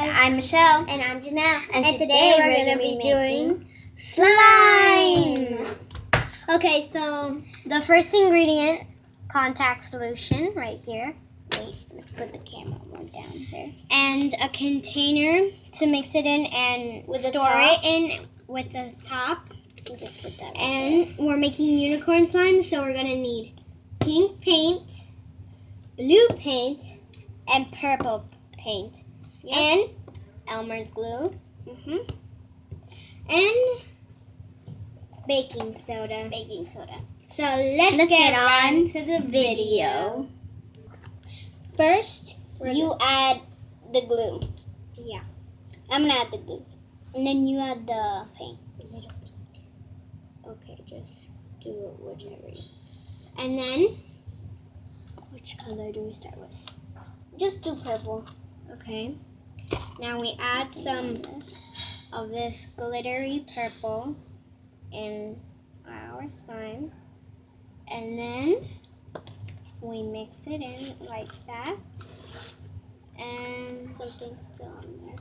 guys, I'm Michelle. And I'm Janelle. And today we're going to be doing slime. Okay, so the first ingredient, contact solution, right here. Wait, let's put the camera more down there. And a container to mix it in and With the store top. it in with the top. We'll just put that right And we're making unicorn slime, so we're going to need pink paint, blue paint, and purple paint. Yep. And Elmer's glue. there. And baking soda. Baking soda. So let's get on to the video. First, You add the glue. Yeah. I'm going to add the glue. And then you add the paint. Okay, just Do it whichever. and then which color do we start with? Just do purple. Okay. Now we add some of this glittery purple in our slime. And then we mix it in like that. And Something's still on there.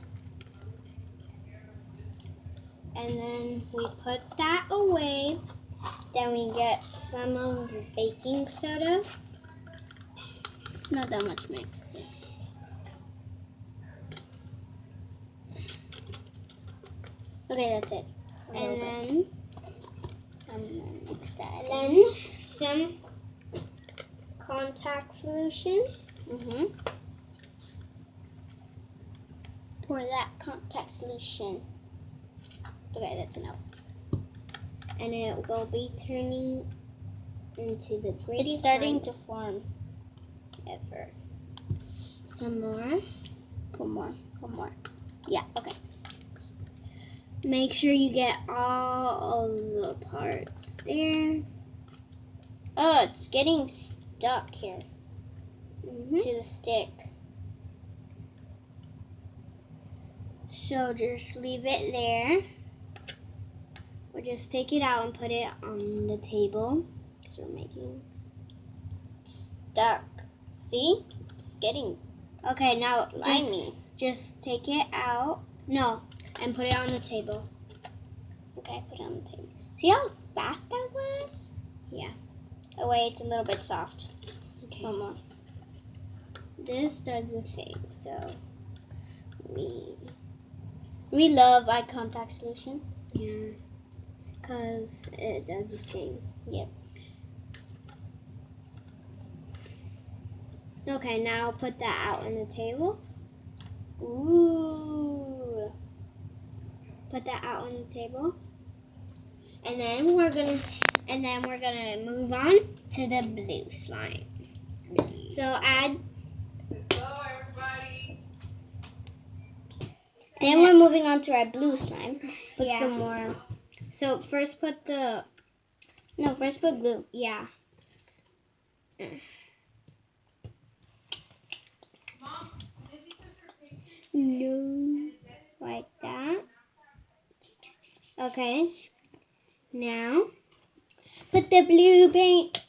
and then we put that away. Then we get some of the baking soda. It's not that much mixed. Okay, that's it. And then I'm gonna mix that. And then some contact solution. Pour that contact solution. Okay, that's enough. And it will be turning into the It's pretty starting slime to form. ever. Some more. One more. Yeah, okay. Make sure you get all of the parts there. Oh, it's getting stuck here Mhm. to the stick. So just leave it there. Or just take it out and put it on the table. Because we're making. Stuck. See? It's getting Okay, now slimy. just take it out. No, and put it on the table. Okay, put it on the table. See how fast that was? Yeah. Oh wait, it's a little bit soft. Okay. One more. This does the thing. So We love eye contact solution. yeah, because it does the thing. Yep. Okay, now put that out on the table. Ooh. Put that out on the table. And then we're gonna move on to the blue slime. So add. Hello, everybody. Then we're moving on to our blue slime. Put Yeah. some more. So first put the First put glue. yeah. Mom, Lizzie took her picture. No, like that. Okay. Now put the blue paint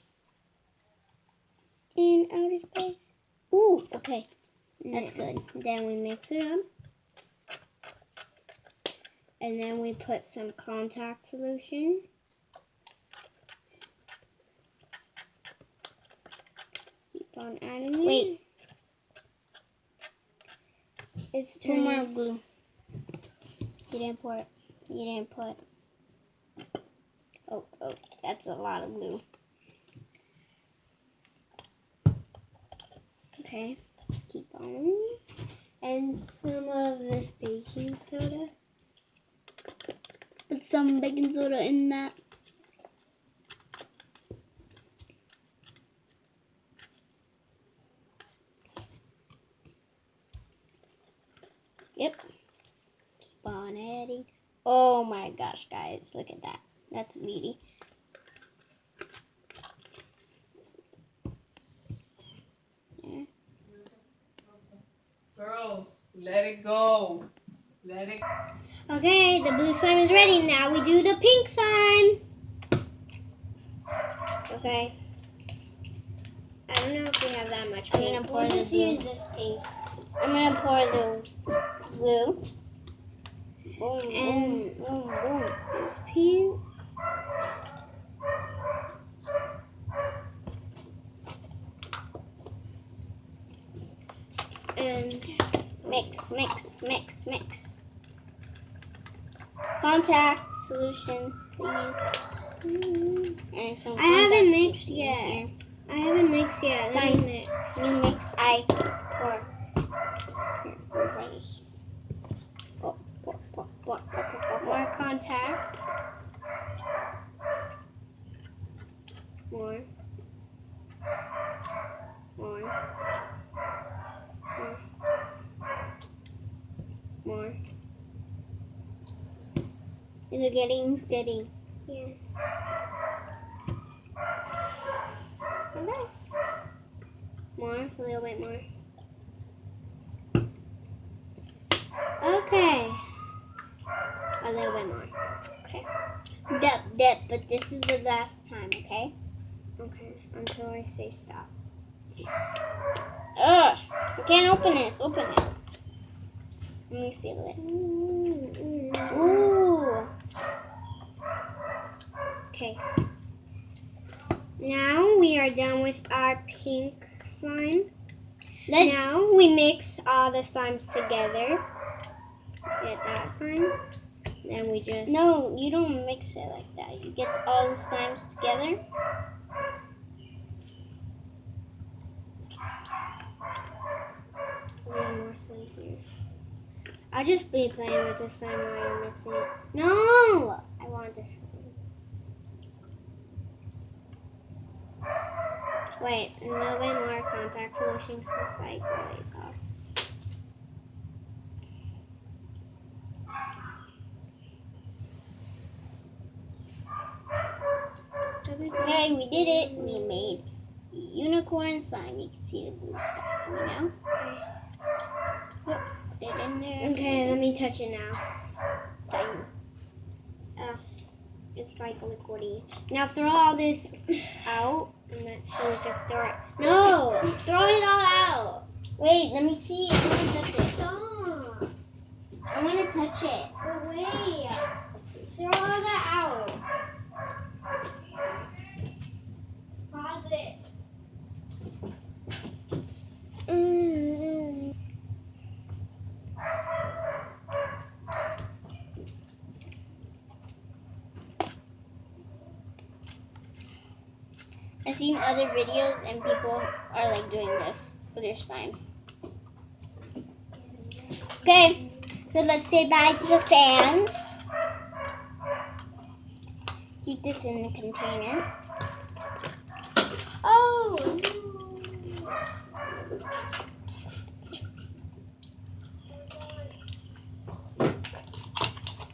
in outer space. Ooh, okay. That's good. Then we mix it up. And then we put some contact solution. Keep on adding it. Wait. It's Two turning. more glue. You didn't pour it. You didn't put. Oh, that's a lot of glue. Okay. Keep on. And some of this baking soda. Put some baking soda in that. Yep. Keep on adding. Oh my gosh, guys. Look at that. That's meaty. Girls, let it go. Let it. Okay, the blue slime is ready. Now we do the pink slime. Okay. I don't know if we have that much I'm pink. gonna pour We'll the just blue. use this pink. I'm gonna pour the Blue. Boom, And- boom, boom, boom. It's pink. And Mix, mix, mix, mix. Contact solution, please. And some I haven't contact mixed solution yet. here. I haven't mixed yet. Let me mix. You mix, I pour. Here, we'll try this. Pour, pour, pour, pour, pour, pour, pour. More contact. More. More. More. Is it getting steady? Yeah. Okay. More. A little bit more. Okay. A little bit more. Okay. Dip, dip, but this is the last time, okay? Okay. Until I say stop. Ugh! I can't open this. Open it. Let me feel it. Ooh! Okay. Now we are done with our pink slime. Now we mix all the slimes together. Get that slime. Then we just No, you don't mix it like that. You get all the slimes together. a little more slime here. I'll just be playing with the slime while you're mixing it. No! I want this slime. Wait, a little bit more contact solution because it's like really soft. Okay, we did it. We made a unicorn slime. You can see the blue stuff coming out. Yep, put it in there. Okay, let me touch it now. Slime. It's like liquidy. Now throw all this out and then so we can store it. No! Throw it all out! Wait, let me see. I want to touch it. Stop! I want to touch it. Go away! Throw all that out. Pause it. I've seen other videos and people are like doing this with their slime. Okay, so let's say bye to the fans. Keep this in the container. Oh!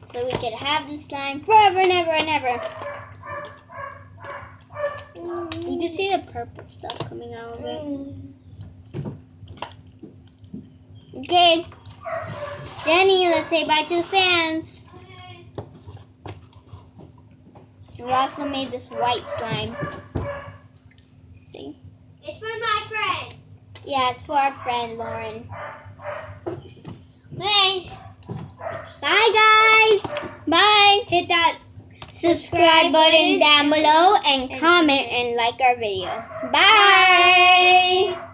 So we could have this slime forever and ever and ever. You can see the purple stuff coming out of it. Okay. Jenny, let's say bye to the fans. We also made this white slime. See? It's for my friend. Yeah, it's for our friend Lauren. Bye. Bye, guys. Bye. Hit that Subscribe button down below and comment and like our video. Bye.